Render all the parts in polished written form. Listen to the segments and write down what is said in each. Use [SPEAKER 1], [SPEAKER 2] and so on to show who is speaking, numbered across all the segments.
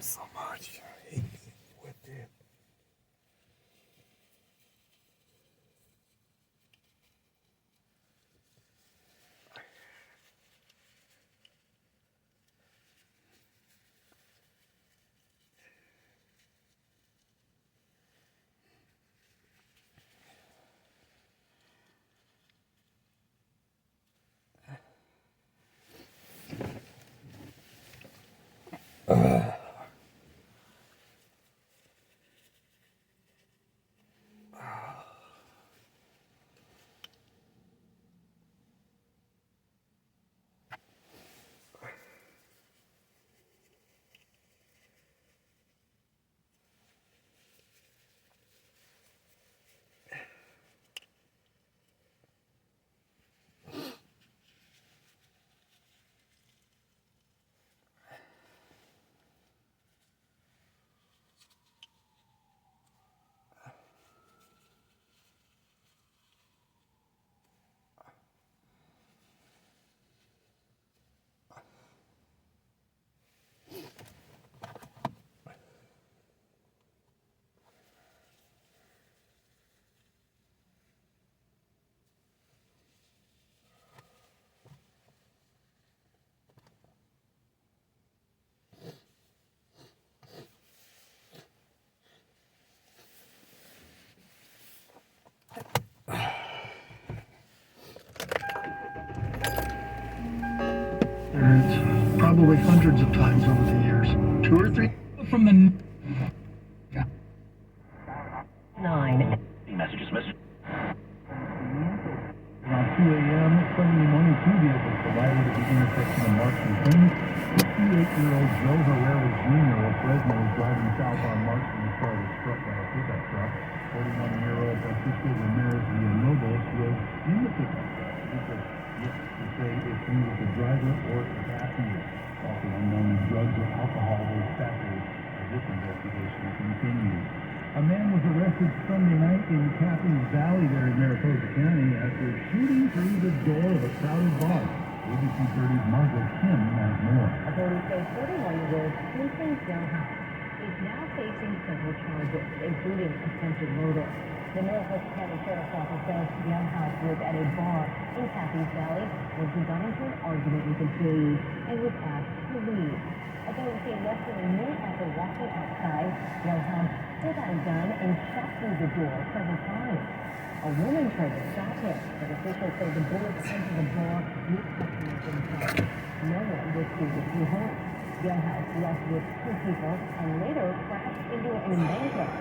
[SPEAKER 1] so much. I hate it with it.
[SPEAKER 2] Probably hundreds of times over the years. 2 or 3 from the... Yeah.
[SPEAKER 3] 9.
[SPEAKER 4] Messages.
[SPEAKER 5] Around 2 a.m. Sunday morning, 2 vehicles collided at the intersection of Marks and King. 58-year-old Joe Herrera Jr. of Fresno was driving south on Marks when the car was struck by a pickup truck. 41-year-old Francisco Ramirez Villalobos was in the pickup truck. People yet to say if he was the driver or the passenger. Also unknown if drugs or alcohol were factors as this investigation continues. A man was arrested Sunday night in Catherine's Valley there in Mariposa County after shooting through the door of a crowded bar. ABC 30's Margot Kim has more.
[SPEAKER 3] Authorities say 41-year-old Clinton Vallejo is now facing several charges, including attempted murder. The Mariposa County Sheriff's Office says Vallejo was at a bar in Catherine's Valley when he got into an argument with employees and was asked to leave. Authorities say less than a minute after walking outside, Vallejo pulled out a gun and shot through the door several times. A woman tried to stop him, but officials say the bullets entered the bar with customers inside. No one was previously hurt. Vallejo left with 2 people and later crashed into an embankment.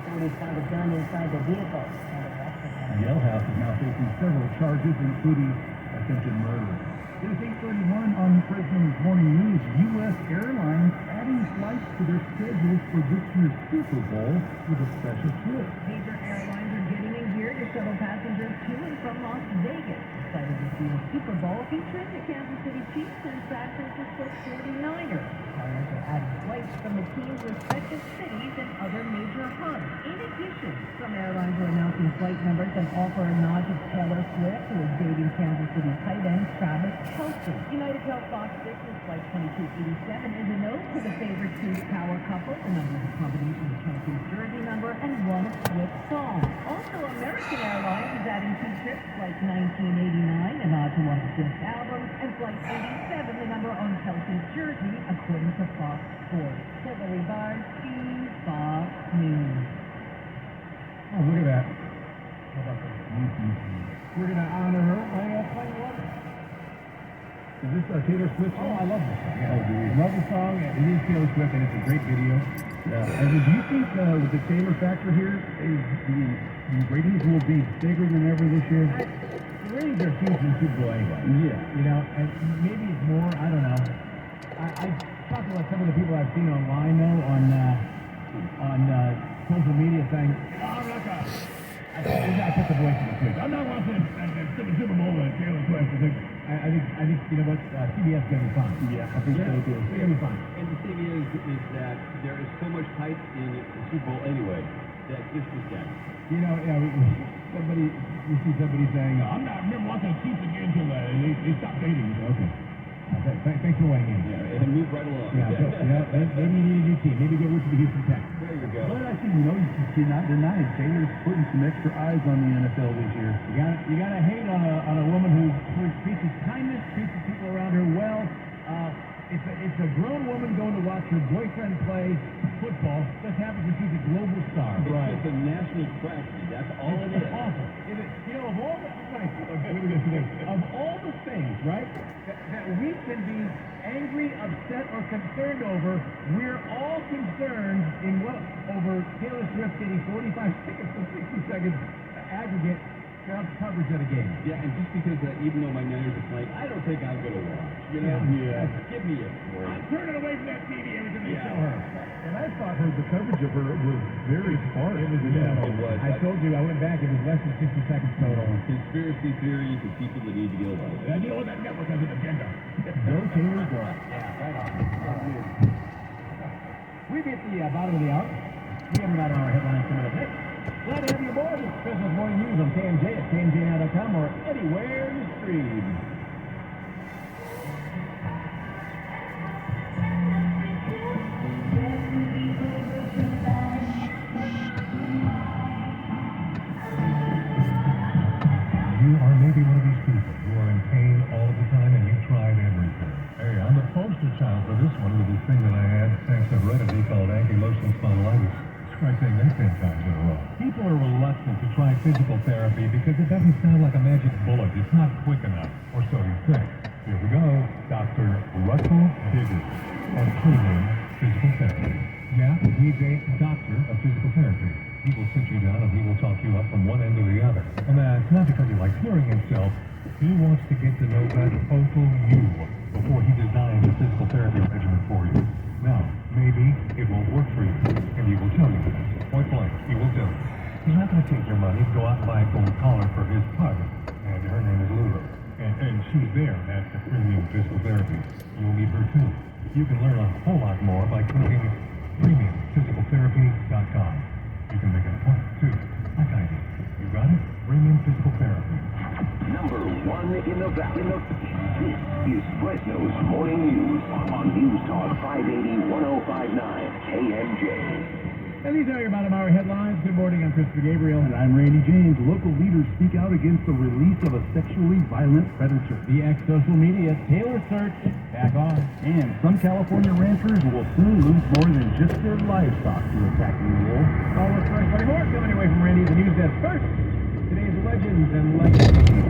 [SPEAKER 3] Authorities found a gun inside the vehicle and arrested him.
[SPEAKER 5] Jailhouse is now facing several charges, including attempted murder. It is 8:31 on Fresno's Morning News. U.S. Airlines adding flights to their schedules for this year's Super Bowl with a special twist.
[SPEAKER 3] Major airlines are getting in gear to shuttle passengers to and from Las Vegas. Excited to see the Super Bowl featuring the Kansas City Chiefs and San Francisco 49ers. Carriers are adding flights from the team's respective cities and other major hubs. In addition, some airlines are announcing flight numbers that offer a nod to Taylor Swift, who is dating Kansas City tight end Travis Kelce. United tells Fox Business Flight 2287 is a note to the favorite Swift power couple. The number is a combination of Kelce's jersey number and one Swift song. Also, American Airlines is adding 2 trips, Flight 1989, a nod to one of Swift's albums, and Flight 87, the number on Kelce's jersey, according to Fox Sports. Hillary Barsky, Fox News.
[SPEAKER 5] Oh, look at that. How about that? We're going to honor her by playing what? Is this Taylor Swift song? Oh, I love this song. Yeah, I love the song. It is Taylor Swift, and it's a great video. Do you think with the Taylor factor here, the ratings will be bigger than ever this year? Really, they're huge in Super Bowl anyway. Yeah. You know, and maybe it's more, I don't know. I talked about some of the people I've seen online, though, on social media saying, oh, I'm not going to... I put the voice in the switch. I'm not watching the Super Bowl with Taylor Swift. I think you know what, CBS is going to be fine. Yeah, I think so too. It's going to be fine.
[SPEAKER 6] And the thing is that there is so much hype in the Super Bowl anyway that this is dead.
[SPEAKER 5] You know, you see somebody saying, I'm not never watching the Chiefs again until they stop dating. Okay. Thanks Jackson weighing in.
[SPEAKER 6] Yeah, and move right along.
[SPEAKER 5] Yeah, maybe you need a new team. Maybe get rid of the Houston Texans.
[SPEAKER 6] There you go.
[SPEAKER 2] But I think, you cannot deny Taylor's putting some extra eyes on the NFL this year.
[SPEAKER 5] You gotta hate on a woman who preaches kindness, treats the people around her well. It's a grown woman going to watch her boyfriend play football. Just happens to she's a global star.
[SPEAKER 6] It's a national tragedy. That's all it is.
[SPEAKER 5] Awful. Of all the things, right, that we can be angry, upset, or concerned over, we're all concerned over Taylor Swift getting 45 seconds to 60 seconds aggregate coverage at a game.
[SPEAKER 6] Yeah, and just because even though my Niners are playing, I don't think I'm going to watch. You know?
[SPEAKER 5] Yeah.
[SPEAKER 6] Give me a break.
[SPEAKER 5] I'm turning away from that TV every time they show her.
[SPEAKER 2] And I thought the coverage of her was very sparse.
[SPEAKER 5] It was. I told you, I went back, it was less than 60 seconds total.
[SPEAKER 6] Conspiracy theories and people that need to get along.
[SPEAKER 5] I deal with that network has an agenda.
[SPEAKER 2] Go Taylor, go.
[SPEAKER 5] Yeah, right on. We've hit the bottom of the hour. We have about our headlines coming up next. Glad to have you aboard. It's Christmas Morning News on KMJ at KMJNow.com or anywhere you stream.
[SPEAKER 4] You are maybe one of these people who are in pain all of the time and you've tried everything. Hey, I'm the poster child for this one with this thing that I had thanks to heredity called ankylosing spondylitis. Try saying that 10 times in a row. People are reluctant to try physical therapy because it doesn't sound like a magic bullet. It's not quick enough, or so you think. Here we go. Dr. Russell Diggers on premium physical therapy. Yeah, he's a doctor of physical therapy. He will sit you down and he will talk you up from one end to the other. And that's not because he likes hearing himself. He wants to get to know that total you before he designs a physical therapy regimen for you. Now, maybe it won't work for you, and he will tell you that. Point blank, he will do it. He's not going to take your money to go out and buy a gold collar for his pug, and her name is Lulu. And she's there at the premium physical therapy. You'll meet her too. You can learn a whole lot more by clicking premiumphysicaltherapy.com. You can make an appointment too, like I did. You got it? Premium Physical Therapy.
[SPEAKER 7] Number one in the valley. This is Fresno's Morning News on News Talk 580 1059 KMJ.
[SPEAKER 5] And these are your bottom hour headlines. Good morning, I'm Christopher Gabriel.
[SPEAKER 2] And I'm Randy James. Local leaders speak out against the release of a sexually violent predator.
[SPEAKER 5] The ex-social media Taylor search back on.
[SPEAKER 2] And some California ranchers will soon lose more than just their livestock to attacking wolves.
[SPEAKER 5] All this first, buddy, more coming away from Randy, the news desk first. Today's Legends and Legacies.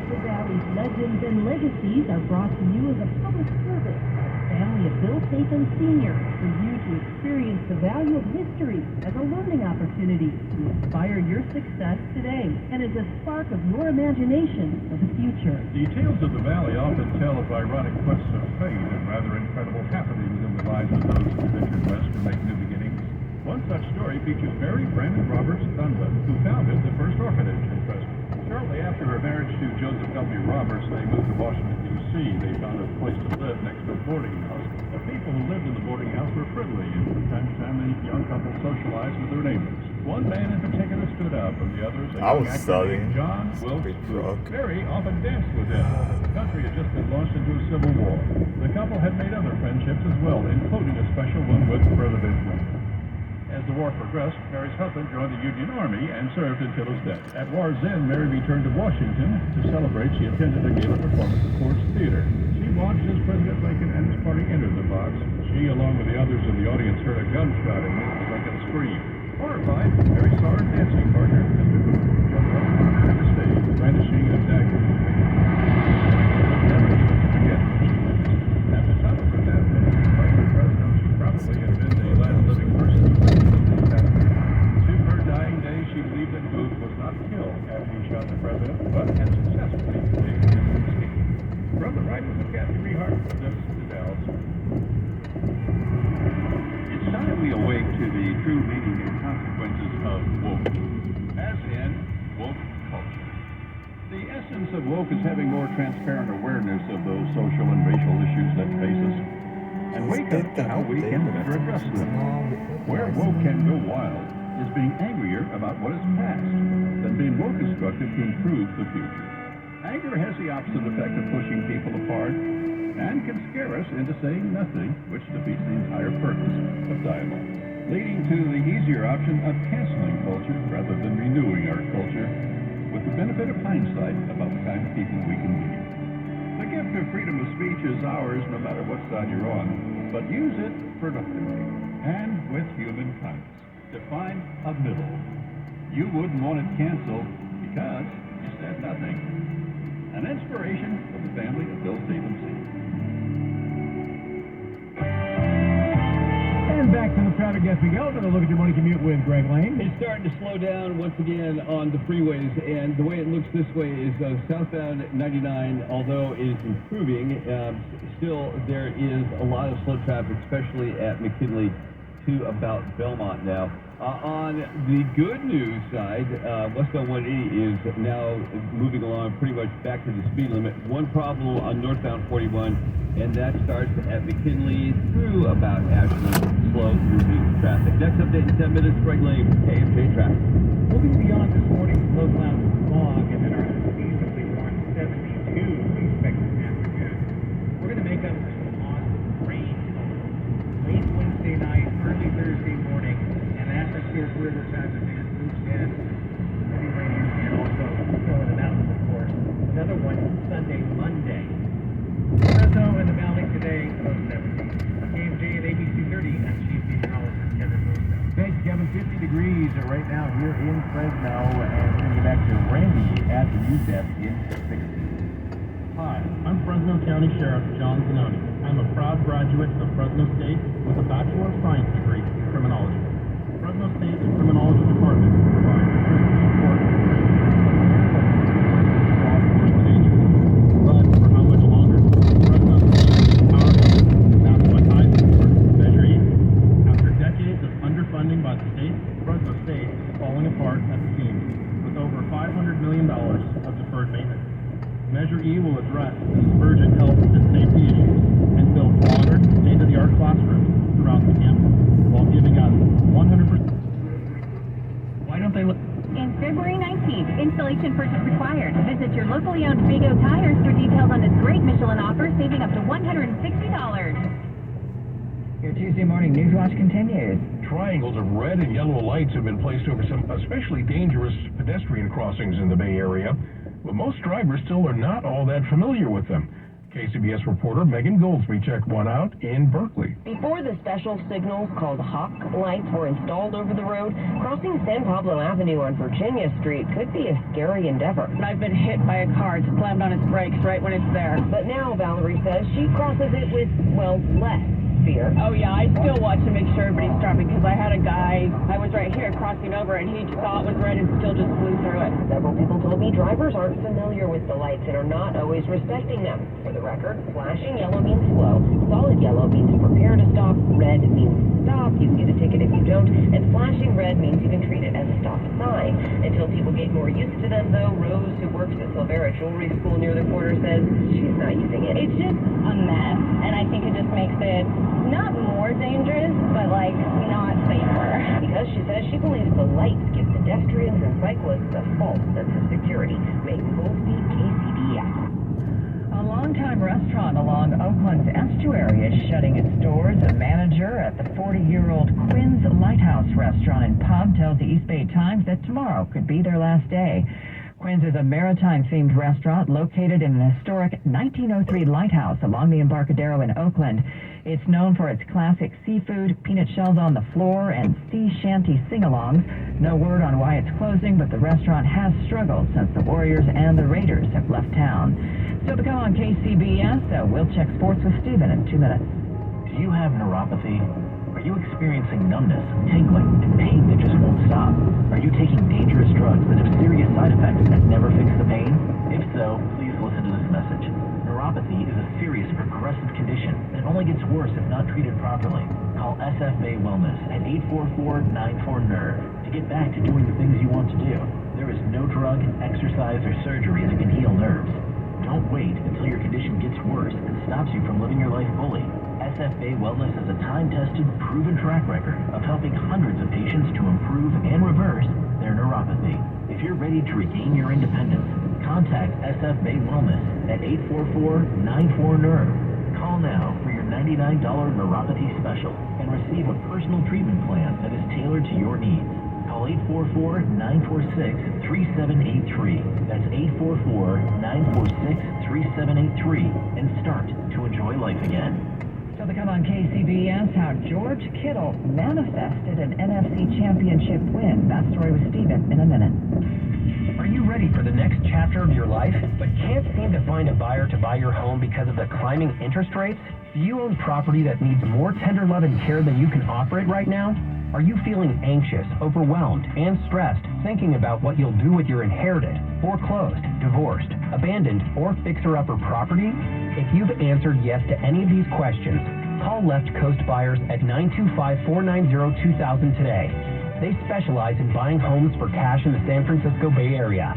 [SPEAKER 3] The Valley's Legends and Legacies are brought to you as a public service by the family of Bill Satham Sr. for you to experience the value of history as a learning opportunity to inspire your success today and as a spark of your imagination for the future.
[SPEAKER 8] The tales of the Valley often tell of ironic quests of fate and rather incredible happenings in the lives of those who ventured west to make new beginnings. One such story features Mary Brandon Roberts Dunlap, who founded the first orphanage in Fresno. Shortly after her marriage to Joseph W. Roberts, they moved to Washington, D.C. They found a place to live next to a boarding house. The people who lived in the boarding house were friendly, and from time to time the young couple socialized with their neighbors. One man in particular stood out from the others, a young actor named John Wilkes Booth. Mary often danced with him. The country had just been launched into a civil war. The couple had made other friendships as well, including a special one with President Lincoln. As the war progressed, Mary's husband joined the Union Army and served until his death. At war's end, Mary returned to Washington. To celebrate, she attended a gala performance at Ford's Theater. She watched as President Lincoln and his party entered the box. She, along with the others in the audience, heard a gunshot and Mrs. Lincoln scream. Horrified, Mary saw her dancing partner, Mr. Booth, jump up to the stage, brandishing a dagger. Never even forget. At the time of her death, when she played the president, she probably had been the last living person who to her dying day, she believed that Booth was not killed after he shot the president, but had successfully completed his escape. From the writings of Kathy Rehart, this is Alice.
[SPEAKER 9] It's time we awake to the true meaning and consequences of woke, as in woke culture.
[SPEAKER 8] The essence of woke is having more transparent awareness of those social and racial issues that face us, and wake up to how we can better address them. Where woke can go wild is being angrier about what is past than being woke instructed to improve the future. Anger has the opposite effect of pushing people apart and can scare scare us into saying nothing, which defeats the entire purpose of dialogue, leading to the easier option of canceling culture rather than renewing our culture, with the benefit of hindsight about the kind of people we can be. The gift of freedom of speech is ours no matter what side you're on, but use it productively and with human kindness to find a middle. You wouldn't want it canceled because you said nothing. An inspiration from the family of Bill Stevens.
[SPEAKER 5] And back to the traffic as we go. Another look at your morning commute with Greg Lane.
[SPEAKER 6] It's starting to slow down once again on the freeways, and the way it looks this way is southbound 99, although it is improving, still there is a lot of slow traffic, especially at McKinley to about Belmont now. On the good news side, westbound 180 is now moving along pretty much back to the speed limit. One problem on northbound 41, and that starts at McKinley through about Ashland, slow moving traffic. Next update in 10 minutes, Greg Lane, KMJ Traffic.
[SPEAKER 2] Moving beyond this morning, low clouds and fog, and then our seasonably warm 72 we expect this afternoon. We're going to make up for some lost rain late Wednesday night, early Thursday morning, and an atmospheric river as advanced moves in. Heavy rain and also flowing the mountains, of course. Another one Sunday, Monday. Fresno and the Valley today, low 70s. KMJ at ABC 30, I'm Chief Meteorologist Kevin Wilson.
[SPEAKER 5] Thanks, Kevin. 50 degrees right now here in Fresno, and we're going to get back to Randy at the UTEP in 60.
[SPEAKER 10] Hi, I'm Fresno County Sheriff John Zanoni. I'm a proud graduate of Fresno State with a Bachelor of Science degree in criminology. Fresno State's Criminology Department provides critical support for law enforcement agencies. But for how much longer? Fresno State is powerful. That's what I support. Measure E. After decades of underfunding by the state, Fresno State is falling apart at the seams with over $500 million of deferred maintenance. Measure E will address these urgent health and safety issues and build modern, state-of-the-art classrooms throughout the campus while giving us 100%. Why don't they look?
[SPEAKER 11] And February 19th, installation purchase required. Visit your locally owned Big O Tires for details on this great Michelin offer, saving up to $160.
[SPEAKER 3] Your Tuesday morning News Watch continues.
[SPEAKER 12] Triangles of red and yellow lights have been placed over some especially dangerous pedestrian crossings in the Bay Area, but most drivers still are not all that familiar with them. KCBS reporter Megan Goldsby checked one out in Berkeley.
[SPEAKER 13] Before the special signals called Hawk lights were installed over the road, crossing San Pablo Avenue on Virginia Street could be a scary endeavor.
[SPEAKER 14] I've been hit by a car. It's slammed on its brakes right when it's there.
[SPEAKER 13] But now Valerie says she crosses it with, well, less fear.
[SPEAKER 14] Oh yeah, I still watch to make sure everybody's stopping because I had a guy, I was right here crossing over and he saw it was red and still just flew through it.
[SPEAKER 13] Several people told me drivers aren't familiar with the lights and are not always respecting them. For the record, flashing yellow means slow, solid yellow means prepare to stop, red means stop, you can get a ticket if you don't, and flashing red means you can treat it as a stop sign. Until people get more used to them though, Rose, who works at Silvera Jewelry School near the quarter, says she's not using it.
[SPEAKER 11] It's just a mess, and I think it just makes it not more dangerous, but like not safer.
[SPEAKER 13] Because she says she believes the lights give pedestrians and cyclists a false sense of security. Megan Goldsby, KCBS.
[SPEAKER 3] A longtime restaurant along Oakland's estuary is shutting its doors. A manager at the 40-year-old Quinn's Lighthouse Restaurant and Pub tells the East Bay Times that tomorrow could be their last day. Quinn's is a maritime-themed restaurant located in an historic 1903 lighthouse along the Embarcadero in Oakland. It's known for its classic seafood, peanut shells on the floor, and sea shanty sing-alongs. No word on why it's closing, but the restaurant has struggled since the Warriors and the Raiders have left town. Still to come on KCBS, we'll check sports with Steven in 2 minutes.
[SPEAKER 15] Do you have neuropathy? Are you experiencing numbness, tingling, and pain that just won't stop? Are you taking dangerous drugs that have serious side effects that never fix the pain? If so, please listen to this message. Neuropathy is a serious progressive condition that only gets worse if not treated properly. Call SFA Wellness at 844-94-NERVE to get back to doing the things you want to do. There is no drug, exercise, or surgery that can heal nerves. Don't wait until your condition gets worse and stops you from living your life fully. SFA Wellness has a time-tested, proven track record of helping hundreds of patients to improve and reverse their neuropathy. If you're ready to regain your independence, contact SFA Wellness at 844-94-NERVE. Call now $99 neuropathy special and receive a personal treatment plan that is tailored to your needs. Call 844-946-3783. That's 844-946-3783 and start to enjoy life again.
[SPEAKER 3] So to come on KCBS, how George Kittle manifested an NFC Championship win. That story with Steven in a minute.
[SPEAKER 16] Are you ready for the next chapter of your life, but can't seem to find a buyer to buy your home because of the climbing interest rates? Do you own property that needs more tender love and care than you can operate right now? Are you feeling anxious, overwhelmed, and stressed, thinking about what you'll do with your inherited, foreclosed, divorced, abandoned, or fixer-upper property? If you've answered yes to any of these questions, call Left Coast Buyers at 925-490-2000 today. They specialize in buying homes for cash in the San Francisco Bay Area.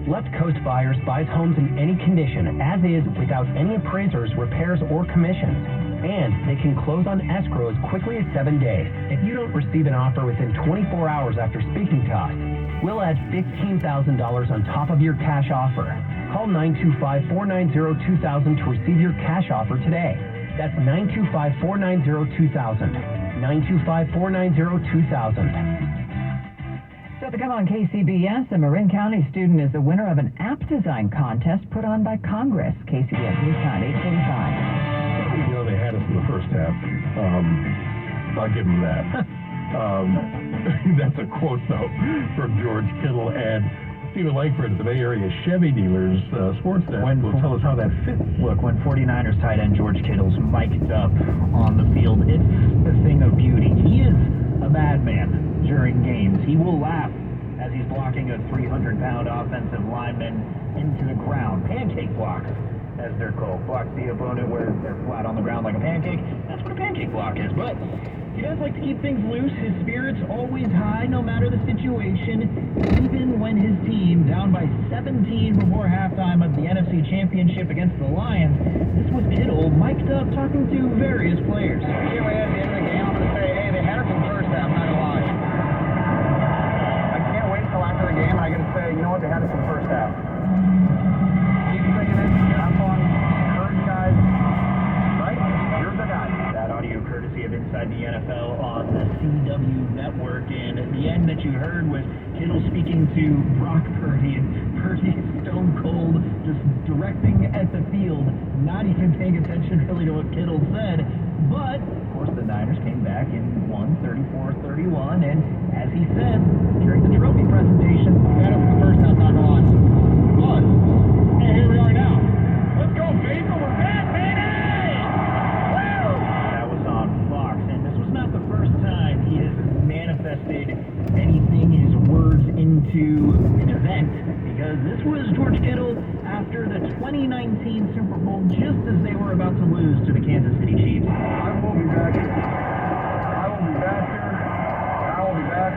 [SPEAKER 16] Left Coast Buyers buys homes in any condition, as is, without any appraisers, repairs, or commissions. And they can close on escrow as quickly as 7 days. If you don't receive an offer within 24 hours after speaking to us, we'll add $15,000 on top of your cash offer. Call 925-490-2000 to receive your cash offer today. That's 925-490-2000. 925-490-2000.
[SPEAKER 3] So to come on KCBS, a Marin County student is the winner of an app design contest put on by Congress. KCBS News Time, 8:45.
[SPEAKER 12] You know, they had us in the first half. I'll give them that. That's a quote, though, from George Kittle and Stephen Langford at the Bay Area Chevy Dealers Sports Desk will tell us how that fits.
[SPEAKER 15] Look, when 49ers tight end George Kittle's mic'd up on the field, it's a thing of beauty. He is a madman during games. He will laugh as he's blocking a 300-pound offensive lineman into the ground. Pancake block, as they're called. Blocks the opponent where they're flat on the ground like a pancake. That's what a pancake block is. But he does like to keep things loose. His spirit's always high, no matter the situation, even when his team, down by 17 before halftime of the NFC Championship against the Lions. This was Kittle, mic'd up, talking to various players.
[SPEAKER 10] Anyway, at the end of the game, I'm going to say, hey, they had us in the first half, I'm not going to lie. I can't wait till after the game, I'm going to say, you know what, they had us in the first half. Keep singing it, have fun, encourage guys, right? You're the guy.
[SPEAKER 15] That audio courtesy of Inside the NFL on the CW network, and at the end that you heard was Kittle speaking to Brock Purdy, and Purdy stone cold, just directing at the field, not even paying attention really to what Kittle said. But of course the Niners came back and won 34-31, and as he said during the trophy presentation,
[SPEAKER 10] That was the first half, not going to lie. But, hey, here we are now. Let's go, baby, we're back, baby!
[SPEAKER 15] that was on Fox, and this was not the first time he has manifested anything, his words, into an event, because this was George Kittle after the 2019 Super Bowl, just as they were about to lose to the Kansas City Chiefs.
[SPEAKER 10] I will be back here. I will be back here. I will be back.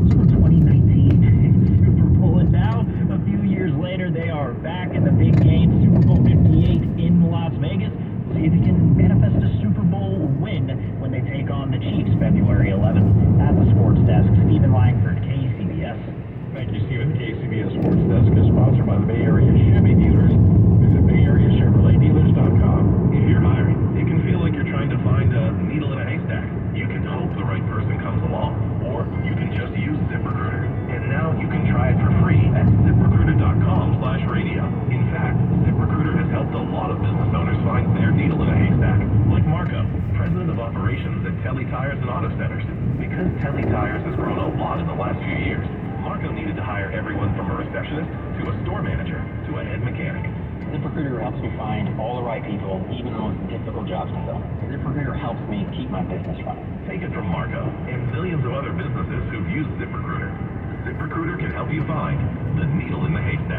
[SPEAKER 15] This was 2019 Super Bowl, and now, a few years later, they are back in the big game, Super Bowl 58 in Las Vegas. We'll see if he can manifest a Super Bowl win when they take on the Chiefs February 11th. At the sports desk, Stephen Langford, KCBS.
[SPEAKER 12] Thank you, Stephen. The KCBS Sports Desk is sponsored by the Bay Area Chevy Dealers. Visit BayAreaChevroletDealers.com.
[SPEAKER 17] If you're hiring, it can feel like you're trying to find a needle in a haystack. You can hope the right person comes along, or you can just use ZipRecruiter. And now you can try it for free at ZipRecruiter.com/radio. In fact, ZipRecruiter has helped a lot of business owners find their needle in a haystack, like Marco, president of operations at Telly Tires and Auto Centers. Because Telly Tires has grown a lot in the last few years, Marco needed to hire everyone from a receptionist to a store manager to a head mechanic.
[SPEAKER 16] ZipRecruiter helps me find all the right people, even the most difficult jobs to fill. ZipRecruiter helps me keep my business running.
[SPEAKER 17] Take it from Marco and millions of other businesses who've used ZipRecruiter. ZipRecruiter can help you find the needle in the haystack.